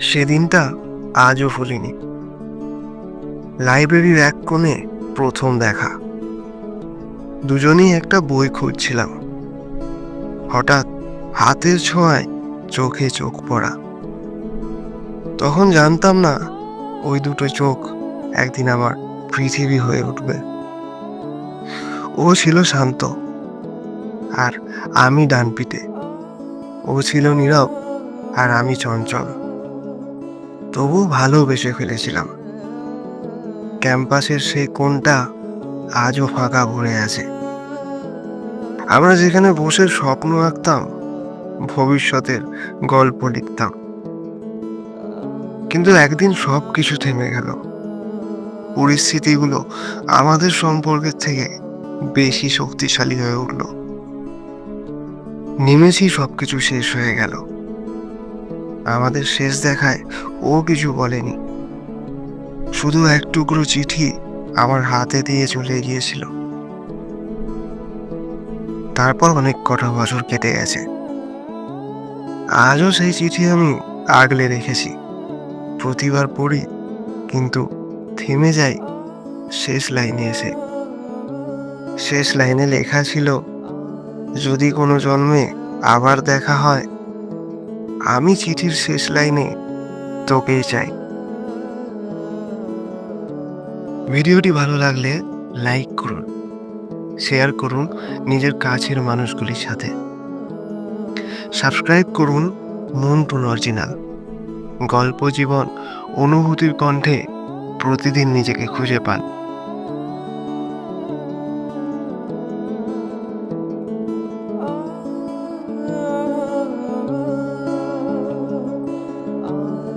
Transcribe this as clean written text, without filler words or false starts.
সেদিনটা আজও ভুলিনি। লাইব্রেরির এক কোণে প্রথম দেখা, দুজনেই একটা বই খুঁজছিলাম। হঠাৎ হাতের ছোঁয়ায় চোখে চোখ পড়া। তখন জানতাম না ওই দুটো চোখ একদিন আমার পৃথিবী হয়ে উঠবে। ও ছিল শান্ত আর আমি ডানপিটে। ও ছিল নীরব আর আমি চঞ্চল। তবু ভালোবেসে ফেলেছিলাম। ক্যাম্পাসের সেই কোণটা আজও ফাঁকা ভরে আছে। আমরা যেখানে বসে স্বপ্ন আঁকতাম, ভবিষ্যতের গল্প লিখতাম। কিন্তু একদিন সব কিছু থেমে গেল। পরিস্থিতিগুলো আমাদের সম্পর্কের থেকে বেশি শক্তিশালী হয়ে উঠল। নেমেছি, সবকিছু শেষ হয়ে গেল। আমাদের শেষ দেখায় ও কিছু বলেনি, শুধু এক টুকরো চিঠি আমার হাতে দিয়ে চলে গিয়েছিল। তারপর অনেক কটা বছর কেটে গেছে। আজও সেই চিঠি আমি আগলে রেখেছি। প্রতিবার পড়ি, কিন্তু থেমে যাই শেষ লাইনে এসে। শেষ লাইনে লেখা ছিল, যদি কোনো জন্মে আবার দেখা হয়, আমি চিঠির শেষ লাইনে তোকেই চাই। ভিডিওটি ভালো লাগলে লাইক করুন, শেয়ার করুন নিজের কাছের মানুষগুলির সাথে। সাবস্ক্রাইব করুন মন্টুন অরিজিনাল। গল্প, জীবন, অনুভূতির কণ্ঠে প্রতিদিন নিজেকে খুঁজে পান।